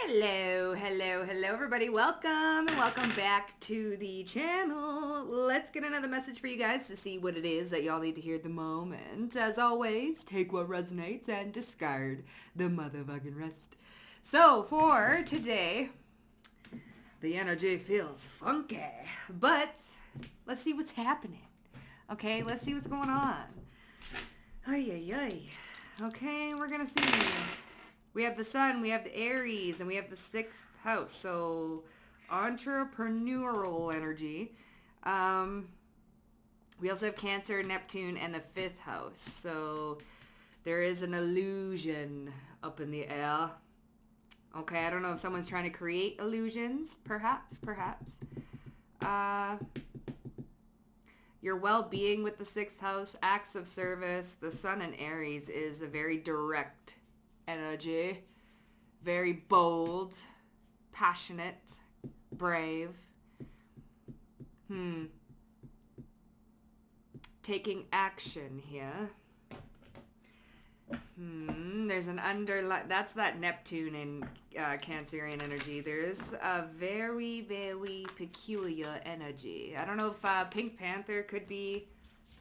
Hello, everybody. Welcome and welcome back to the channel. Let's get another message for you guys to see what it is that y'all need to hear at the moment. As always, take what resonates and discard the motherfucking rest. So, for today, the energy feels funky, but let's see what's happening. Okay, let's see what's going on. Okay, we're gonna see. We have the sun, we have the Aries, and we have the 6th house. So, entrepreneurial energy. We also have Cancer, Neptune, and the 5th house. So, there is an illusion up in the air. Okay, I don't know if someone's trying to create illusions. Perhaps. Your well-being with the 6th house, acts of service, the sun and Aries is a very direct energy, very bold, passionate, brave. Taking action here. There's an that's that Neptune and Cancerian energy. There's a very, very peculiar energy. I don't know if Pink Panther could be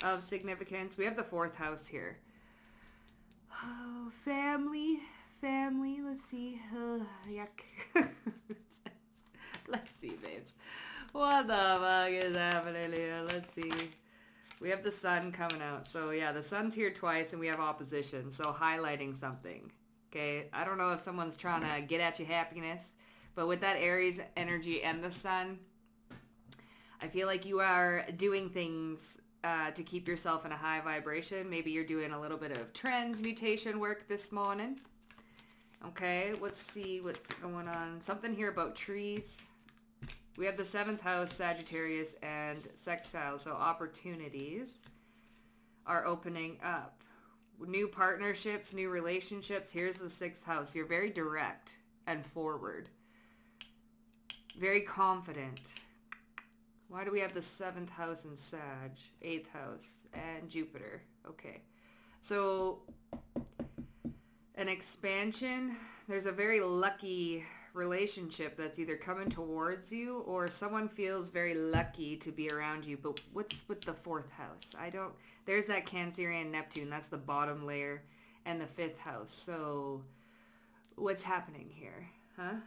of significance. We have the 4th house here. Oh, family, let's see. Yuck. Let's see, babes. What the fuck is happening here? Let's see. We have the sun coming out. So, yeah, the sun's here twice, and we have opposition. So, highlighting something. Okay? I don't know if someone's trying to get at your happiness, but with that Aries energy and the sun, I feel like you are doing things to keep yourself in a high vibration. Maybe you're doing a little bit of transmutation work this morning. Okay, let's see what's going on. Something here about trees. We have the 7th house, Sagittarius, and sextile. So opportunities are opening up. New partnerships, new relationships. Here's the 6th house. You're very direct and forward. Very confident. Why do we have the 7th house in Sag, 8th house, and Jupiter? Okay. So, an expansion. There's a very lucky relationship that's either coming towards you or someone feels very lucky to be around you. But what's with the 4th house? There's that Cancerian Neptune. That's the bottom layer and the 5th house. So, what's happening here? Huh?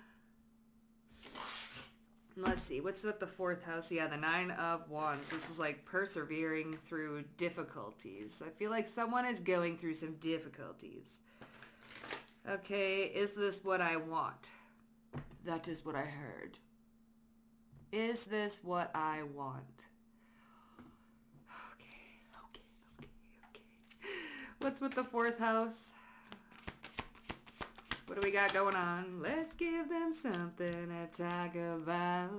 Let's see. What's with the 4th house? Yeah, the 9 of Wands. This is like persevering through difficulties. I feel like someone is going through some difficulties. Okay, is this what I want? That is what I heard. Is this what I want? Okay. What's with the 4th house? What do we got going on? Let's give them something to talk about.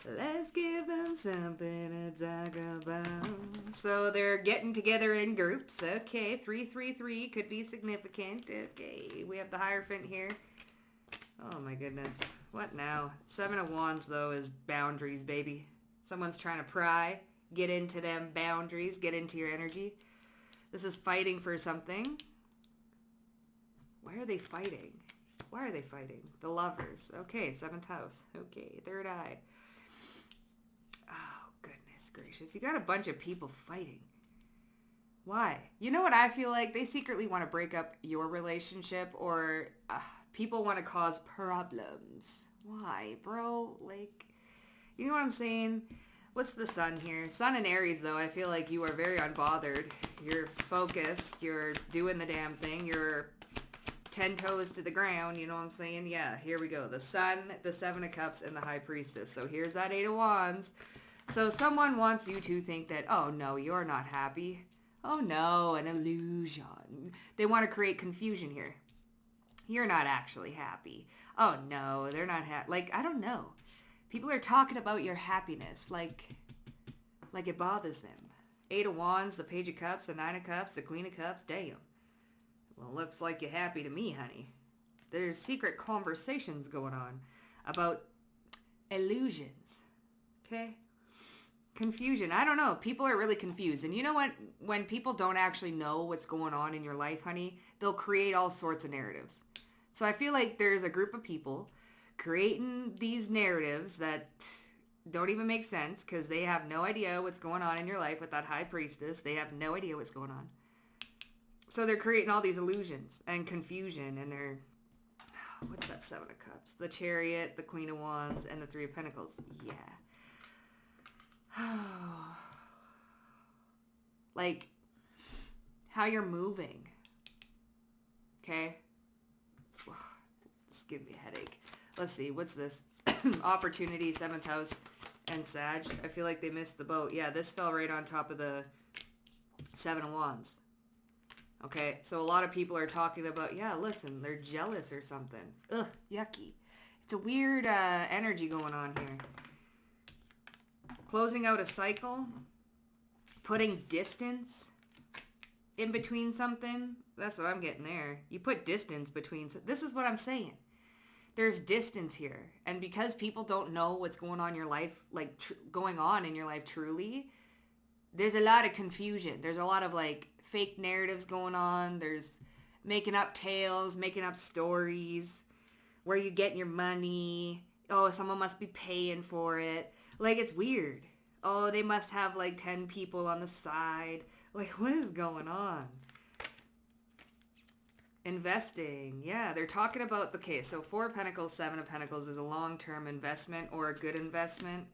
Let's give them something to talk about. So they're getting together in groups. Okay, 333 could be significant. Okay, we have the Hierophant here. Oh my goodness. What now? 7 of Wands, though, is boundaries, baby. Someone's trying to pry. Get into them boundaries. Get into your energy. This is fighting for something. Why are they fighting? The Lovers. Okay, 7th house. Okay, 3rd eye. Oh, goodness gracious. You got a bunch of people fighting. Why? You know what I feel like? They secretly want to break up your relationship or people want to cause problems. Why, bro? Like, you know what I'm saying? What's the sun here? Sun and Aries, though, I feel like you are very unbothered. You're focused. You're doing the damn thing. You're 10 toes to the ground, you know what I'm saying? Yeah, here we go. The Sun, the 7 of Cups, and the High Priestess. So here's that 8 of Wands. So someone wants you to think that, oh no, you're not happy. Oh no, an illusion. They want to create confusion here. You're not actually happy. Oh no, they're not happy. Like, I don't know. People are talking about your happiness like it bothers them. 8 of Wands, the Page of Cups, the 9 of Cups, the Queen of Cups. Damn. Well, looks like you're happy to me, honey. There's secret conversations going on about illusions. Okay? Confusion. I don't know. People are really confused. And you know what? When people don't actually know what's going on in your life, honey, they'll create all sorts of narratives. So I feel like there's a group of people creating these narratives that don't even make sense because they have no idea what's going on in your life with that high priestess. They have no idea what's going on. So they're creating all these illusions and confusion, and they're, what's that Seven of Cups? The Chariot, the Queen of Wands, and the Three of Pentacles. Yeah. Like, how you're moving. Okay? This gives me a headache. Let's see, what's this? Opportunity, 7th house, and Sag. I feel like they missed the boat. Yeah, this fell right on top of the 7 of Wands. Okay, so a lot of people are talking about, yeah, listen, they're jealous or something. Ugh, yucky. It's a weird energy going on here. Closing out a cycle. Putting distance in between something. That's what I'm getting there. You put distance between. This is what I'm saying. There's distance here. And because people don't know what's going on in your life, like going on in your life truly, there's a lot of confusion. There's a lot of like fake narratives going on. There's making up tales, making up stories. Where you getting your money? Oh, someone must be paying for it. Like, it's weird. Oh, they must have like 10 people on the side. Like, what is going on? Investing. Yeah, they're talking about, okay, so 4 of Pentacles, 7 of Pentacles is a long-term investment or a good investment.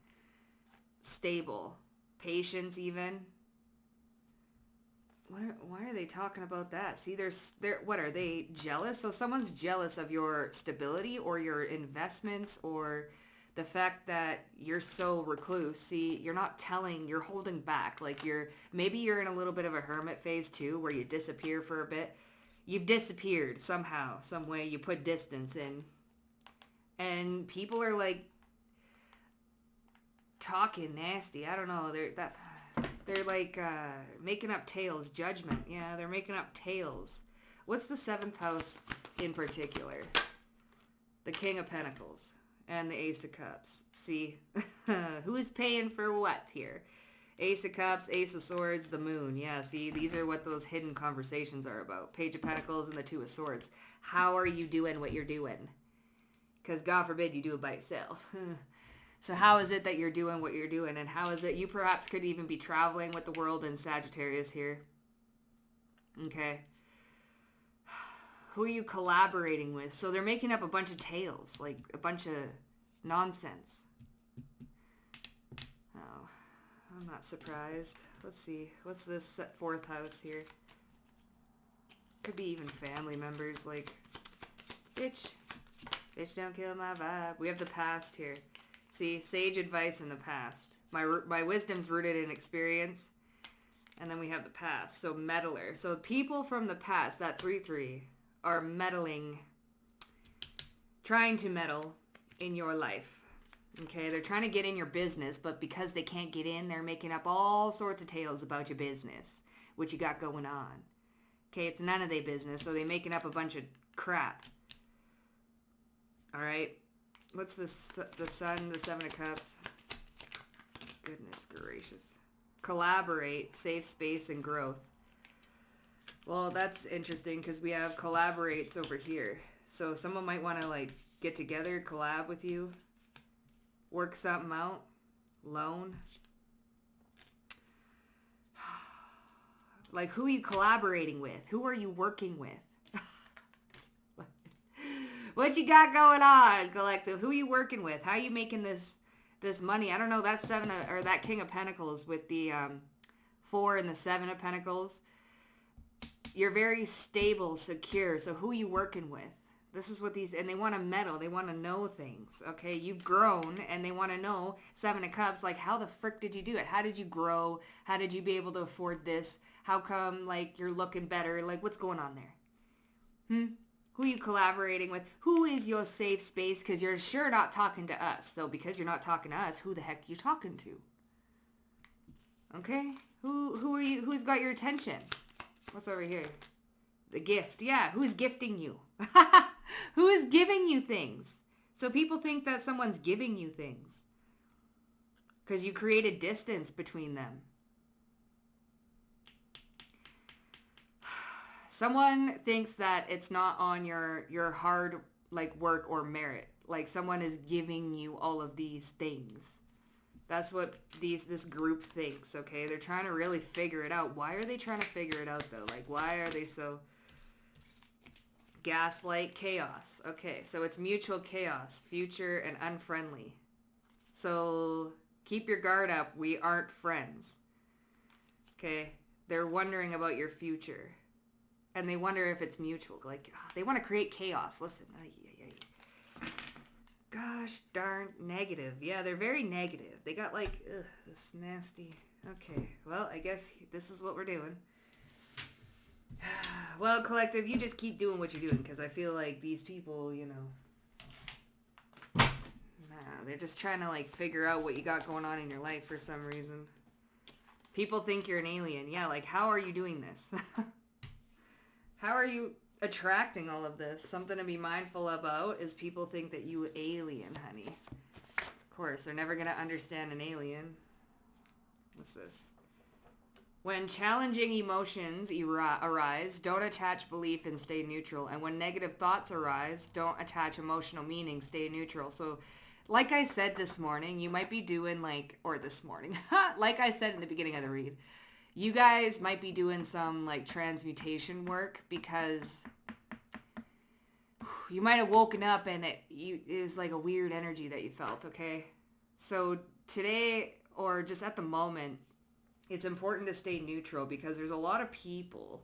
Stable. Patience even. Why are they talking about that? See, what are they jealous? So someone's jealous of your stability or your investments or the fact that you're so recluse. See, you're not telling, you're holding back. Like maybe you're in a little bit of a hermit phase too, where you disappear for a bit. You've disappeared somehow, some way. You put distance in. And people are like talking nasty. I don't know. They're like making up tales. Judgment. Yeah, they're making up tales. What's the 7th house in particular? The King of Pentacles and the Ace of Cups. See, who is paying for what here? Ace of Cups, Ace of Swords, the Moon. Yeah, see, these are what those hidden conversations are about. Page of Pentacles and the Two of Swords. How are you doing what you're doing? Because God forbid you do it by yourself. So how is it that you're doing what you're doing? And how is it you perhaps could even be traveling with the world in Sagittarius here? Okay. Who are you collaborating with? So they're making up a bunch of tales, like a bunch of nonsense. Oh, I'm not surprised. Let's see. What's this 4th house here? Could be even family members, like, bitch don't kill my vibe. We have the past here. See, sage advice in the past. My wisdom's rooted in experience. And then we have the past. So meddler. So people from the past, that 3-3, are meddling, trying to meddle in your life. Okay, they're trying to get in your business, but because they can't get in, they're making up all sorts of tales about your business, what you got going on. Okay, it's none of their business, so they're making up a bunch of crap. All right. What's the Sun, the 7 of Cups? Goodness gracious. Collaborate, safe space, and growth. Well, that's interesting because we have collaborates over here. So someone might want to like get together, collab with you, work something out, loan. Like, who are you collaborating with? Who are you working with? What you got going on, collective? Who are you working with? How are you making this money? I don't know. That that King of Pentacles with the 4 and the 7 of Pentacles. You're very stable, secure. So who are you working with? This is what and they want to meddle. They want to know things. Okay, you've grown, and they want to know 7 of Cups. Like, how the frick did you do it? How did you grow? How did you be able to afford this? How come like you're looking better? Like, what's going on there? Who are you collaborating with? Who is your safe space? Because you're sure not talking to us. So because you're not talking to us, who the heck are you talking to? Okay? Who are you? Who's got your attention? What's over here? The gift. Yeah, who's gifting you? Who is giving you things? So people think that someone's giving you things. Because you created distance between them. Someone thinks that it's not on your hard like work or merit. Like someone is giving you all of these things. That's what this group thinks, okay? They're trying to really figure it out. Why are they trying to figure it out though? Like why are they so gaslight chaos? Okay, so it's mutual chaos, future and unfriendly. So keep your guard up. We aren't friends. Okay? They're wondering about your future. And they wonder if it's mutual. Like, they want to create chaos. Listen. Gosh darn negative. Yeah, they're very negative. They got like, this nasty. Okay, well, I guess this is what we're doing. Well, collective, you just keep doing what you're doing. Because I feel like these people, they're just trying to like figure out what you got going on in your life for some reason. People think you're an alien. Yeah, like how are you doing this? How are you attracting all of this? Something to be mindful about is people think that you alien, honey. Of course, they're never going to understand an alien. What's this? When challenging emotions arise, don't attach belief and stay neutral. And when negative thoughts arise, don't attach emotional meaning, stay neutral. So like I said this morning, you might be doing like I said in the beginning of the read, you guys might be doing some like transmutation work because you might have woken up and it was like a weird energy that you felt, okay? So today, or just at the moment, it's important to stay neutral because there's a lot of people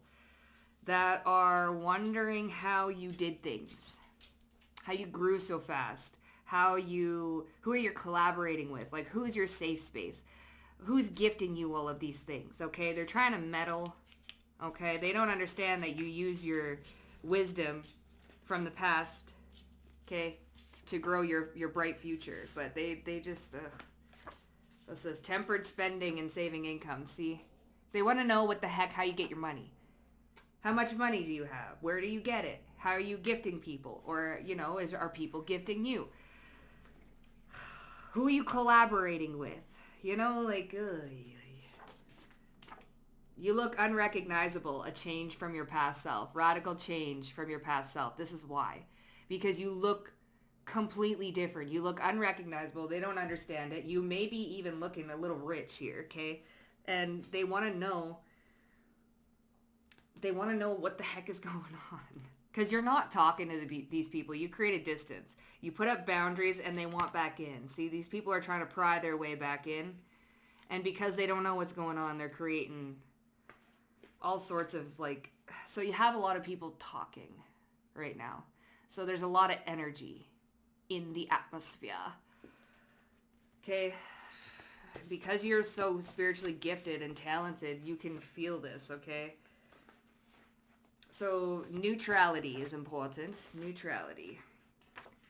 that are wondering how you did things, how you grew so fast, who are you collaborating with, like who's your safe space, who's gifting you all of these things, okay? They're trying to meddle, okay? They don't understand that you use your wisdom from the past, okay, to grow your bright future. But they just, this is tempered spending and saving income, see? They want to know what the heck, how you get your money. How much money do you have? Where do you get it? How are you gifting people? Or, are people gifting you? Who are you collaborating with? You look unrecognizable, a change from your past self, radical change from your past self. This is why. Because you look completely different. You look unrecognizable. They don't understand it. You may be even looking a little rich here, okay? And they want to know what the heck is going on. Because you're not talking to these people. You create a distance. You put up boundaries and they want back in. See, these people are trying to pry their way back in. And because they don't know what's going on, they're creating all sorts of so you have a lot of people talking right now. So there's a lot of energy in the atmosphere. Okay? Because you're so spiritually gifted and talented, you can feel this, okay? So neutrality is important. Neutrality.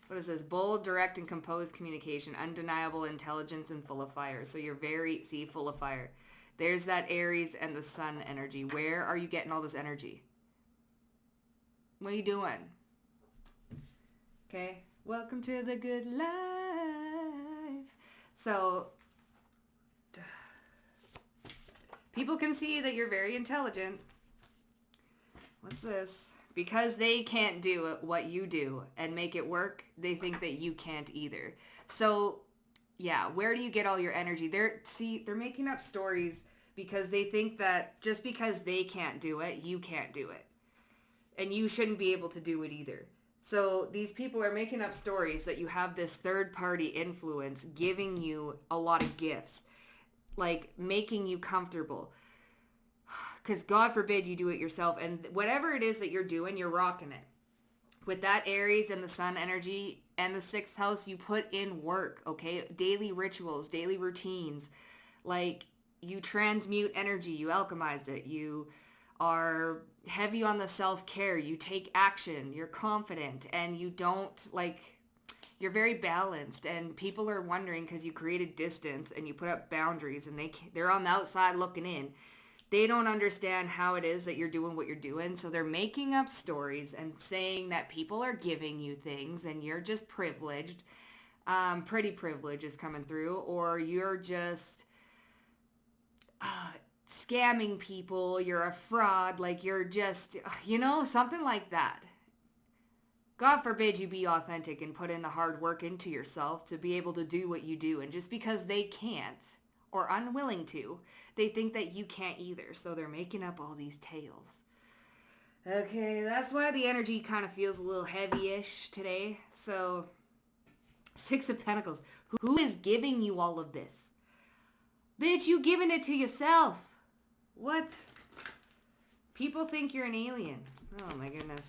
What is this? Bold, direct, and composed communication. Undeniable intelligence and full of fire. So you're full of fire. There's that Aries and the sun energy. Where are you getting all this energy? What are you doing? Okay. Welcome to the good life. So people can see that you're very intelligent. What's this? Because they can't do what you do and make it work, they think that you can't either. So, yeah, where do you get all your energy? They're making up stories because they think that just because they can't do it, you can't do it. And you shouldn't be able to do it either. So these people are making up stories that you have this third-party influence giving you a lot of gifts, like making you comfortable. Because God forbid you do it yourself. And whatever it is that you're doing, you're rocking it. With that Aries and the sun energy and the 6th house, you put in work, okay? Daily rituals, daily routines. Like you transmute energy, you alchemize it. You are heavy on the self-care. You take action. You're confident. And you don't you're very balanced. And people are wondering because you created distance and you put up boundaries and they're on the outside looking in. They don't understand how it is that you're doing what you're doing. So they're making up stories and saying that people are giving you things and you're just privileged. Pretty privilege is coming through. Or you're just scamming people, you're a fraud, like you're just, something like that. God forbid you be authentic and put in the hard work into yourself to be able to do what you do. And just because they can't or unwilling to, they think that you can't either. So they're making up all these tales. Okay, that's why the energy kind of feels a little heavy-ish today. So, 6 of Pentacles. Who is giving you all of this? Bitch, you giving it to yourself. What? People think you're an alien. Oh my goodness.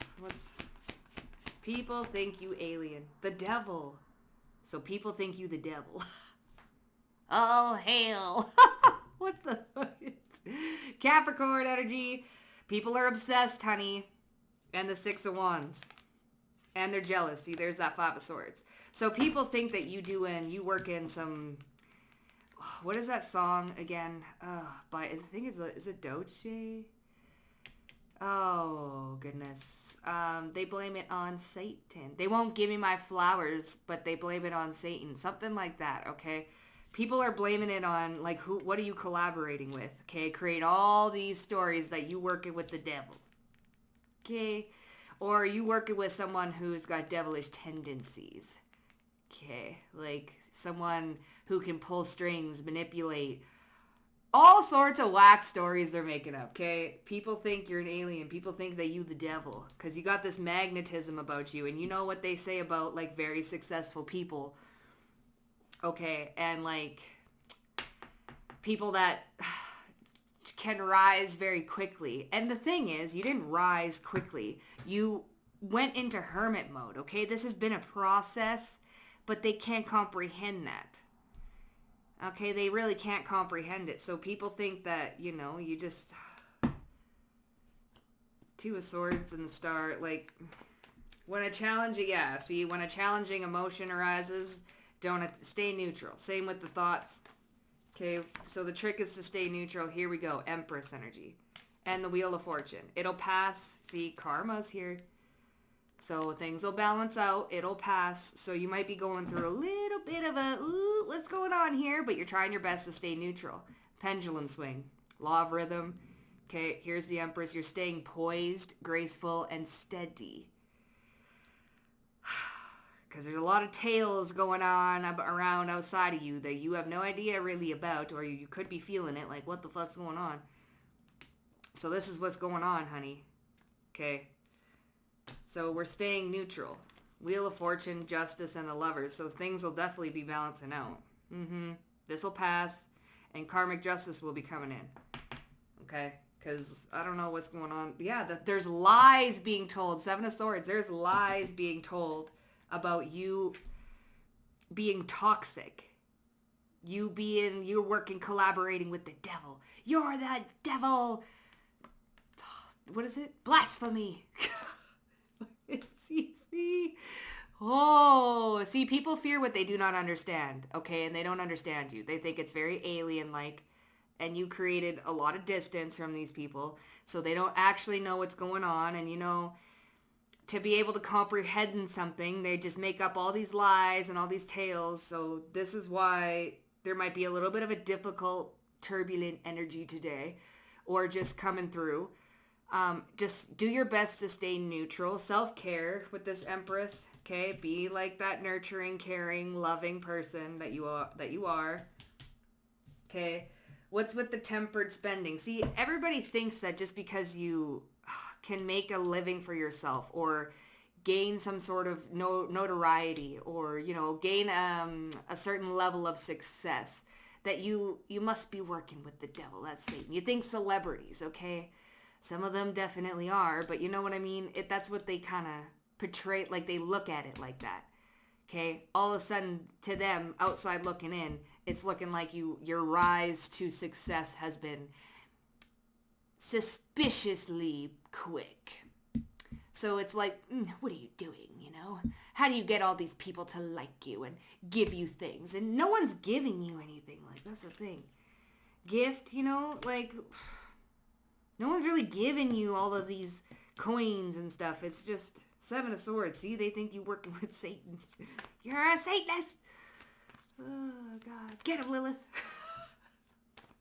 People think you alien. The devil. So people think you the devil. Oh, hell. What the fuck? Capricorn energy. People are obsessed, honey. And the 6 of Wands. And they're jealous. See, there's that 5 of Swords. So people think that you work in some... What is that song again? I think is it Dolce? Oh, goodness. They blame it on Satan. They won't give me my flowers, but they blame it on Satan. Something like that, okay? People are blaming it on, like, what are you collaborating with? Okay, create all these stories that you working with the devil. Okay? Or you working with someone who's got devilish tendencies. Okay, like someone who can pull strings, manipulate. All sorts of whack stories they're making up, okay? People think you're an alien. People think that you the devil because you got this magnetism about you. And you know what they say about, like, very successful people. Okay, and, like, people that can rise very quickly. And the thing is, you didn't rise quickly. You went into hermit mode, okay? This has been a process, but they can't comprehend that. Okay, they really can't comprehend it. So people think that, you just... 2 of Swords and the Star, like, when a challenging emotion arises, don't stay neutral. Same with the thoughts. Okay, so the trick is to stay neutral. Here we go, Empress energy. And the Wheel of Fortune. It'll pass. See, karma's here. So things will balance out. It'll pass. So you might be going through a little bit of a, ooh, what's going on here? But you're trying your best to stay neutral. Pendulum swing. Law of rhythm. Okay, here's the Empress. You're staying poised, graceful, and steady. Because there's a lot of tales going on around outside of you that you have no idea really about, or you could be feeling it, like, what the fuck's going on? So this is what's going on, honey. Okay. So we're staying neutral. Wheel of Fortune, Justice, and the Lovers. So things will definitely be balancing out. This will pass, and Karmic Justice will be coming in. Okay? Because I don't know what's going on. Yeah, there's lies being told. 7 of Swords. There's lies being told about you being toxic. You're working, collaborating with the devil. You're the devil. What is it? Blasphemy. See, people fear what they do not understand, okay? And they don't understand you. They think it's very alien-like, and you created a lot of distance from these people, so they don't actually know what's going on. And, to be able to comprehend something, they just make up all these lies and all these tales. So this is why there might be a little bit of a difficult, turbulent energy today, or just coming through. Just do your best to stay neutral. Self-care with this Empress, okay? Be like that nurturing, caring, loving person that you are. Okay? What's with the tempered spending? See, everybody thinks that just because you can make a living for yourself or gain some sort of notoriety or, gain a certain level of success, that you must be working with the devil. That's Satan. You think celebrities, okay? Some of them definitely are, but you know what I mean? That's what they kind of portray, like they look at it like that. Okay? All of a sudden, to them, outside looking in, it's looking like your rise to success has been suspiciously quick. So it's like, what are you doing, How do you get all these people to like you and give you things? And no one's giving you anything. Like, that's the thing. Gift, like... No one's really giving you all of these coins and stuff. It's just 7 of Swords. See, they think you're working with Satan. You're a Satanist. Oh, God. Get him, Lilith.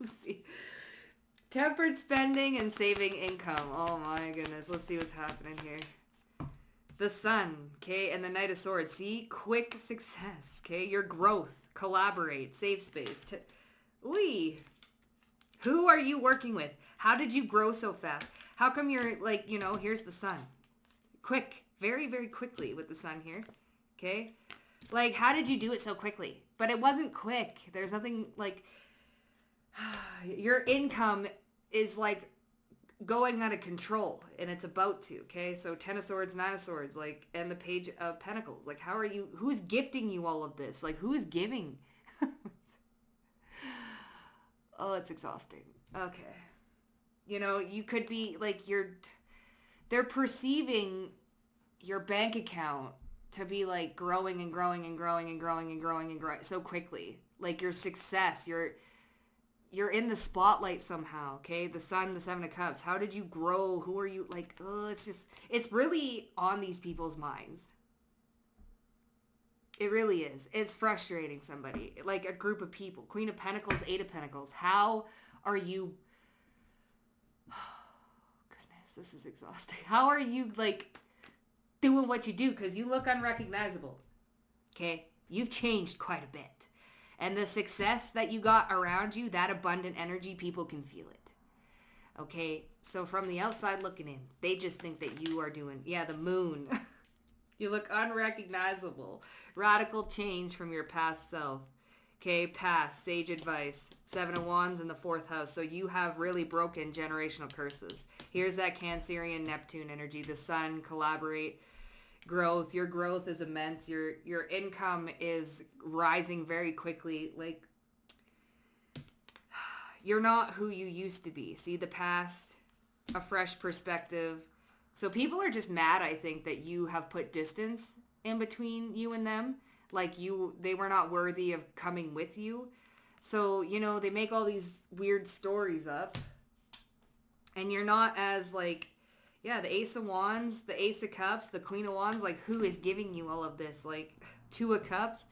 Let's see. Tempered spending and saving income. Oh my goodness. Let's see what's happening here. The Sun, okay, and the Knight of Swords. See? Quick success, okay? Your growth. Collaborate. Save space. Who are you working with? How did you grow so fast? How come you're like, here's the Sun. Quick. Very, very quickly with the Sun here. Okay? Like, how did you do it so quickly? But it wasn't quick. There's nothing like... Your income is like going out of control, and it's about to, okay? So 10 of Swords, 9 of Swords, like, and the Page of Pentacles. Like, who's gifting you all of this? Like, who is giving? Oh, it's exhausting. Okay. You could be, like, they're perceiving your bank account to be, like, growing and growing and growing and growing and growing and growing so quickly. Like, your success, you're in the spotlight somehow, okay? The Sun, the Seven of Cups. How did you grow? Who are you? Like, it's really on these people's minds. It really is. It's frustrating somebody. Like a group of people. Queen of Pentacles, Eight of Pentacles. How are you... Oh, goodness, this is exhausting. How are you, like, doing what you do? Because you look unrecognizable, okay? You've changed quite a bit. And the success that you got around you, that abundant energy, people can feel it. Okay? So from the outside looking in, they just think that you are doing, the Moon. You look unrecognizable. Radical change from your past self. Okay? Past, sage advice. 7 of Wands in the 4th house. So you have really broken generational curses. Here's that Cancerian Neptune energy. The Sun, collaborate. Growth. Your growth is immense. Your income is rising very quickly. Like, you're not who you used to be. See the past, a fresh perspective. So people are just mad, I think, that you have put distance in between you and them. Like they were not worthy of coming with you. So, they make all these weird stories up. And you're not as, like, the Ace of Wands, the Ace of Cups, the Queen of Wands, like, who is giving you all of this? Like, 2 of Cups?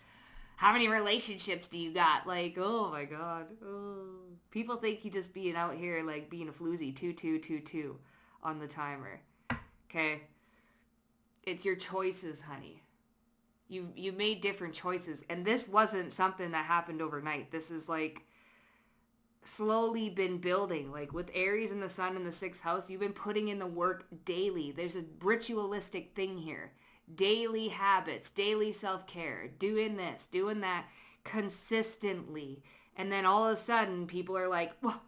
How many relationships do you got? Like, oh my God. Oh. People think you just being out here, like, being a floozy. 2 on the timer. Okay? It's your choices, honey. You made different choices. And this wasn't something that happened overnight. This is, like, slowly been building. Like with Aries and the Sun in the 6th house, you've been putting in the work daily. There's a ritualistic thing here. Daily habits, daily self-care, doing this, doing that consistently. And then all of a sudden people are like, well,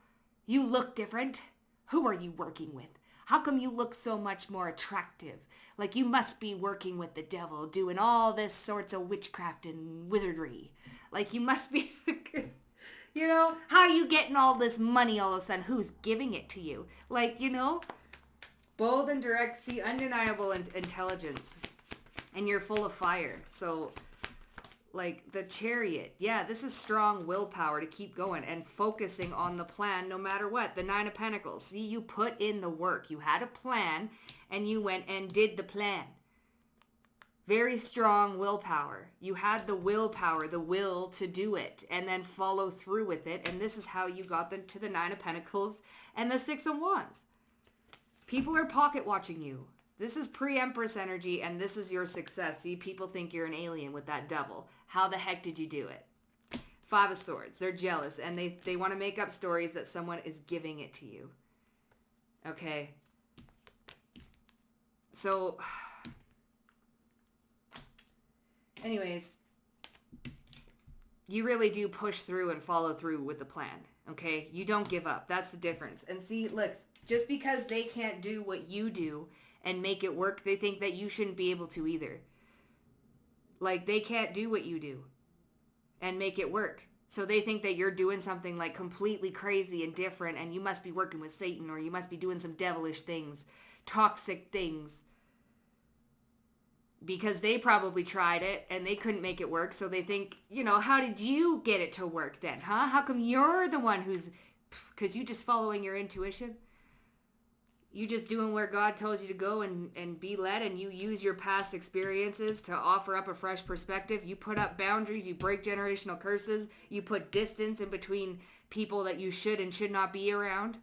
you look different. Who are you working with? How come you look so much more attractive? Like you must be working with the devil, doing all this sorts of witchcraft and wizardry. Like you must be... how are you getting all this money all of a sudden? Who's giving it to you? Like, bold and direct, see, undeniable intelligence. And you're full of fire. So, like, the Chariot. Yeah, this is strong willpower to keep going and focusing on the plan no matter what. The 9 of Pentacles. See, you put in the work. You had a plan and you went and did the plan. Very strong willpower. You had the willpower, the will to do it and then follow through with it. And this is how you got them to the 9 of Pentacles and the 6 of Wands. People are pocket watching you. This is pre-Empress energy and this is your success. See, people think you're an alien with that devil. How the heck did you do it? 5 of Swords. They're jealous and they want to make up stories that someone is giving it to you. Okay. So... anyways, you really do push through and follow through with the plan, okay? You don't give up. That's the difference. And see, look, just because they can't do what you do and make it work, they think that you shouldn't be able to either. Like, they can't do what you do and make it work. So they think that you're doing something, like, completely crazy and different, and you must be working with Satan, or you must be doing some devilish things, toxic things. Because they probably tried it and they couldn't make it work. So they think, how did you get it to work then, huh? How come you're the one who's... because you just following your intuition? You just doing where God told you to go and be led, and you use your past experiences to offer up a fresh perspective. You put up boundaries. You break generational curses. You put distance in between people that you should and should not be around.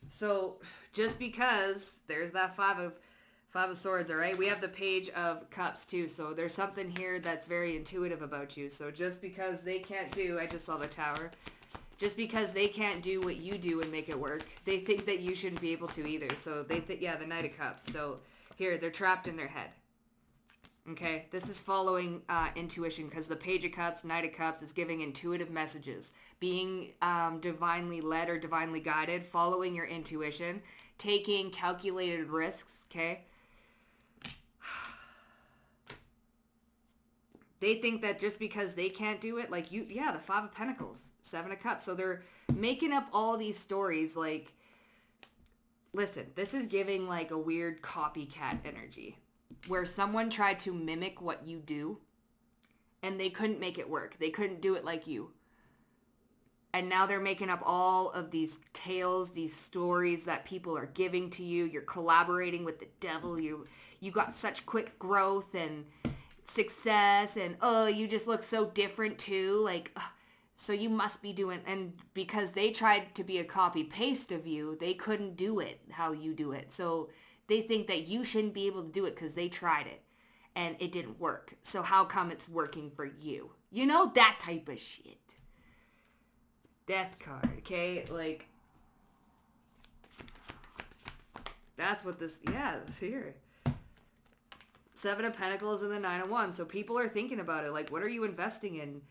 So just because there's that five of swords, all right? We have the page of cups too. So there's something here that's very intuitive about you. So just because they can't do, I just saw the tower. Just because they can't do what you do and make it work, they think that you shouldn't be able to either. So they think, yeah, the Knight of Cups. So here, they're trapped in their head. Okay, this is following intuition, because the Page of Cups, Knight of Cups is giving intuitive messages. Being divinely led or divinely guided, following your intuition, taking calculated risks, okay? They think that just because they can't do it, like you, yeah, the Five of Pentacles, Seven of Cups. So they're making up all these stories like, listen, this is giving like a weird copycat energy where someone tried to mimic what you do and they couldn't make it work. They couldn't do it like you. And now they're making up all of these tales, these stories that people are giving to you. You're collaborating with the devil. You got such quick growth and success, and oh, you just look so different too. Like, so you must be doing, and because they tried to be a copy paste of you, they couldn't do it how you do it. So they think that you shouldn't be able to do it because they tried it and it didn't work. So how come it's working for you? You know, that type of shit. Death card, okay? Like, that's what this, yeah, here. Seven of Pentacles and the Nine of Wands. So people are thinking about it. Like, what are you investing in?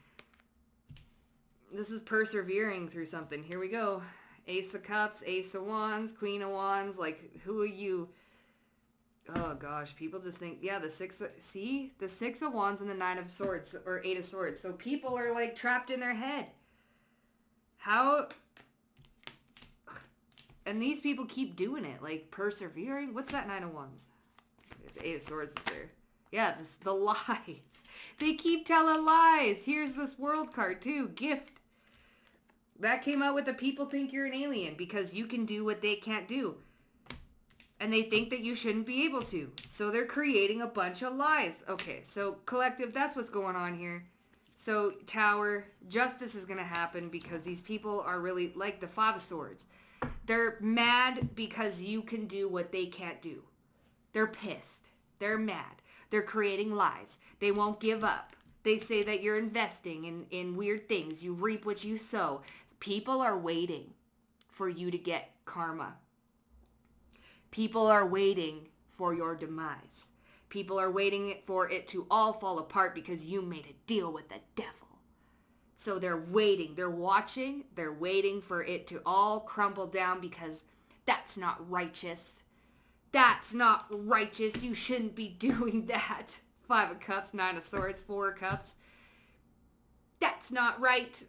This is persevering through something. Here we go. Ace of Cups, Ace of Wands, Queen of Wands. Like, who are you? Oh, gosh. People just think, yeah, the Six of Wands and the Nine of Swords, or Eight of Swords. So people are, like, trapped in their head. How? And these people keep doing it. Like, persevering. What's that Nine of Wands? The Eight of Swords is there. Yeah, the lies. They keep telling lies. Here's this World card, too. Gift. That came out with the people think you're an alien because you can do what they can't do. And they think that you shouldn't be able to. So they're creating a bunch of lies. Okay, so collective, that's what's going on here. So Tower, justice is going to happen because these people are really like the Five of Swords. They're mad because you can do what they can't do. They're pissed. They're mad. They're creating lies. They won't give up. They say that you're investing in weird things. You reap what you sow. People are waiting for you to get karma. People are waiting for your demise. People are waiting for it to all fall apart because you made a deal with the devil. So they're waiting. They're watching. They're waiting for it to all crumble down because that's not righteous. That's not righteous. You shouldn't be doing that. Five of Cups, Nine of Swords, Four of Cups. That's not right.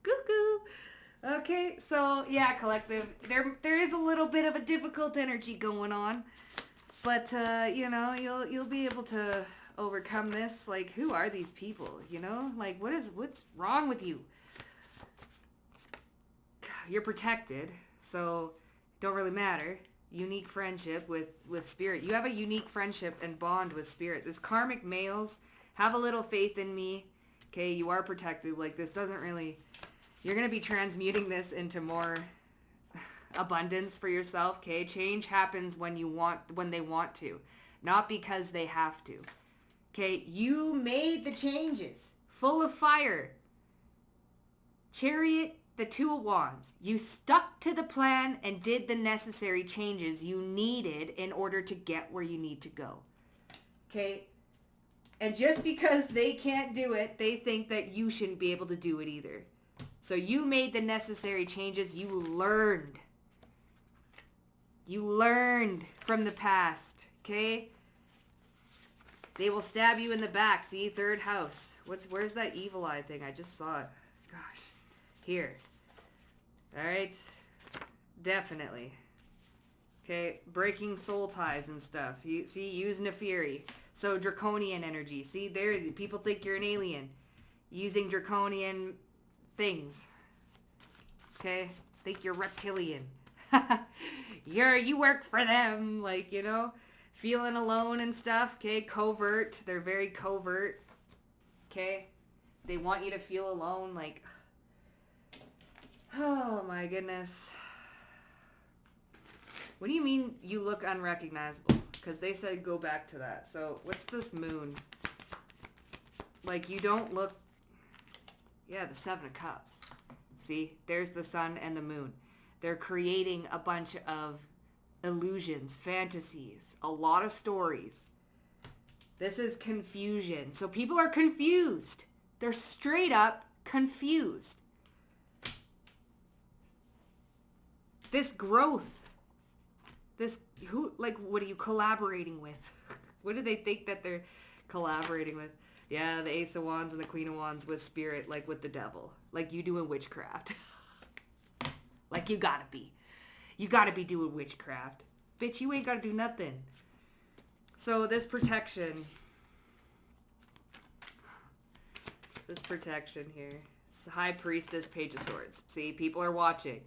Cuckoo. Okay, so yeah, collective. There is a little bit of a difficult energy going on, but you know, you'll be able to overcome this. Like, who are these people? You know, like what's wrong with you? You're protected, so don't really matter. Unique friendship with spirit. You have a unique friendship and bond with spirit. This karmic males, have a little faith in me. Okay, you are protected. Like, this doesn't really, you're going to be transmuting this into more abundance for yourself. Okay, change happens when they want to, not because they have to. Okay, you made the changes. Full of fire. Chariot, the Two of Wands. You stuck to the plan and did the necessary changes you needed in order to get where you need to go. Okay? And just because they can't do it, they think that you shouldn't be able to do it either. So you made the necessary changes. You learned. You learned from the past. Okay? They will stab you in the back. See? Third house. Where's that evil eye thing? I just saw it. Gosh. Here. All right. Definitely. Okay. Breaking soul ties and stuff. You see, use Neferi. So draconian energy. See, there, people think you're an alien. Using draconian things. Okay. Think you're reptilian. You work for them. Like, you know, feeling alone and stuff. Okay. Covert. They're very covert. Okay. They want you to feel alone. Like, Oh my goodness. What do you mean you look unrecognizable? Because they said go back to that. So what's this moon? Like you don't look... Yeah, the Seven of Cups. See, there's the sun and the moon. They're creating a bunch of illusions, fantasies, a lot of stories. This is confusion. So people are confused. They're straight up confused. This growth. What are you collaborating with? What do they think that they're collaborating with? Yeah, the Ace of Wands and the Queen of Wands with spirit, like with the devil. Like you doing witchcraft. Like you gotta be. You gotta be doing witchcraft. Bitch, you ain't gotta do nothing. So this protection here. High Priestess, Page of Swords. See, people are watching.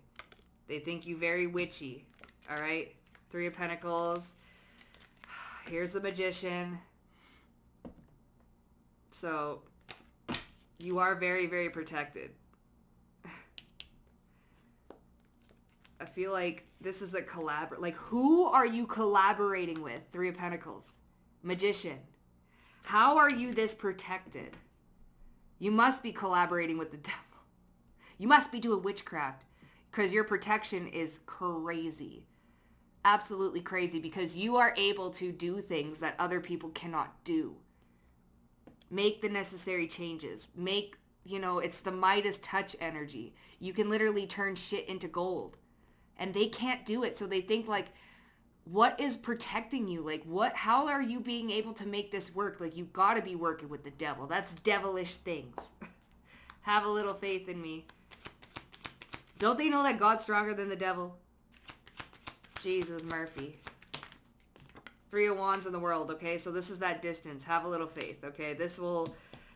They think you very witchy. All right? Three of Pentacles. Here's the Magician. So, you are very, very protected. I feel like this is a like, who are you collaborating with? Three of Pentacles. Magician. How are you this protected? You must be collaborating with the devil. You must be doing witchcraft because your protection is crazy. Absolutely crazy because you are able to do things that other people cannot do. Make the necessary changes. It's the Midas touch energy. You can literally turn shit into gold. And they can't do it. So they think like, what is protecting you? Like how are you being able to make this work? Like you gotta be working with the devil. That's devilish things. Have a little faith in me. Don't they know that God's stronger than the devil? Jesus, Murphy. Three of Wands in the world, okay? So this is that distance. Have a little faith, okay?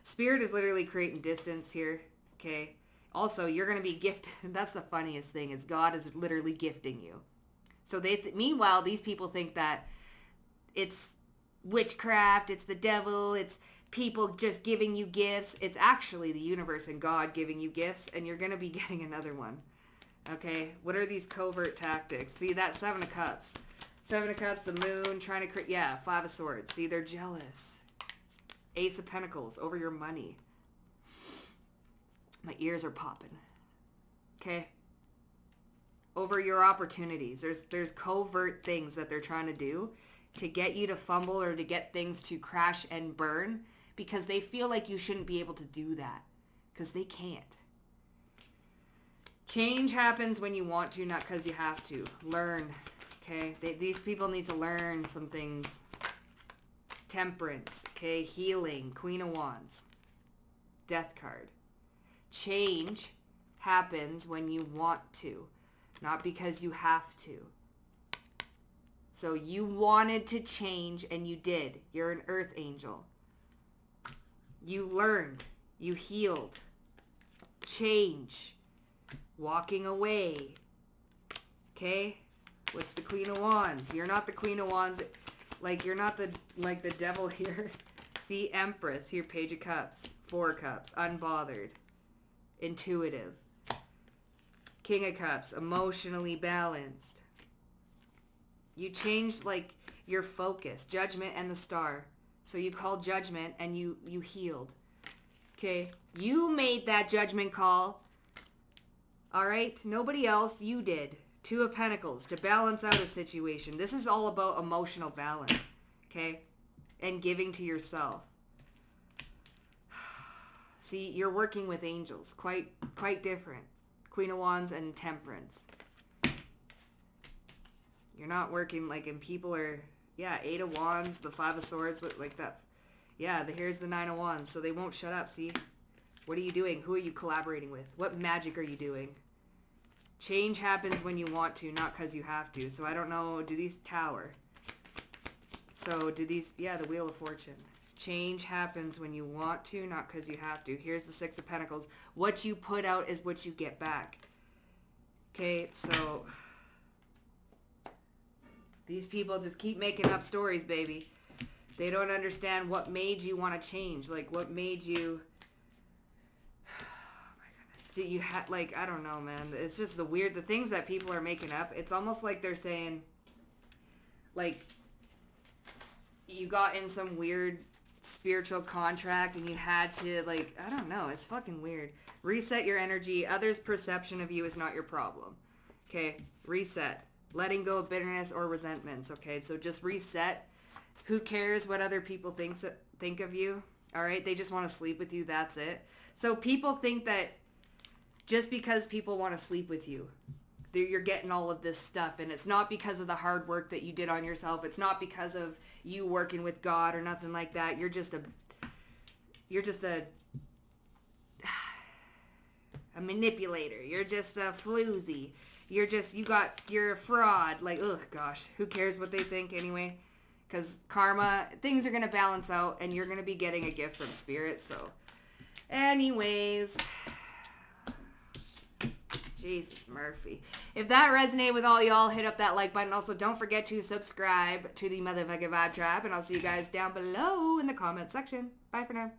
Spirit is literally creating distance here, okay? Also, you're going to be gifted. That's the funniest thing is God is literally gifting you. So meanwhile, these people think that it's witchcraft, it's the devil, it's people just giving you gifts. It's actually the universe and God giving you gifts, and you're going to be getting another one, okay? What are these covert tactics? See, that Seven of Cups. Seven of Cups, the moon, trying to create... Yeah, Five of Swords. See, they're jealous. Ace of Pentacles, over your money. My ears are popping. Okay? Over your opportunities. There's covert things that they're trying to do to get you to fumble or to get things to crash and burn because they feel like you shouldn't be able to do that because they can't. Change happens when you want to, not because you have to. Learn. Okay, these people need to learn some things. Temperance, okay, healing, Queen of Wands, Death card. Change happens when you want to, not because you have to. So you wanted to change and you did. You're an earth angel. You learned, you healed. Change, walking away. Okay? What's the Queen of Wands? You're not the Queen of Wands. Like, you're not the devil here. See, Empress. Here, Page of Cups. Four of Cups. Unbothered. Intuitive. King of Cups. Emotionally balanced. You changed, your focus. Judgment and the Star. So you called Judgment and you healed. Okay? You made that judgment call. Alright? Nobody else. You did. Two of Pentacles to balance out a situation. This is all about emotional balance, okay? And giving to yourself. See, you're working with angels. Quite different. Queen of Wands and Temperance. You're not working and people are, Eight of Wands, the Five of Swords, like that. Yeah, here's the Nine of Wands, so they won't shut up, see? What are you doing? Who are you collaborating with? What magic are you doing? Change happens when you want to, not because you have to. So I don't know, do these tower? So do these, the Wheel of Fortune. Change happens when you want to, not because you have to. Here's the Six of Pentacles. What you put out is what you get back. Okay, so these people just keep making up stories, baby. They don't understand what made you want to change. Like, what made you... you have, like, I don't know, man. It's just the things that people are making up. It's almost like they're saying, like, you got in some weird spiritual contract and you had to, like, I don't know. It's fucking weird. Reset your energy. Others' perception of you is not your problem. Okay? Reset. Letting go of bitterness or resentments. Okay? So just reset. Who cares what other people think of you? All right? They just want to sleep with you. That's it. So people think that just because people want to sleep with you, you're getting all of this stuff, and it's not because of the hard work that you did on yourself. It's not because of you working with God or nothing like that. You're just a manipulator. You're just a floozy. You're a fraud. Like, ugh, gosh, who cares what they think anyway? Because karma, things are going to balance out, and you're going to be getting a gift from spirit. So anyways, Jesus Murphy. If that resonated with all y'all, hit up that like button. Also, don't forget to subscribe to the Motherfucking Vibe Trap, and I'll see you guys down below in the comment section. Bye for now.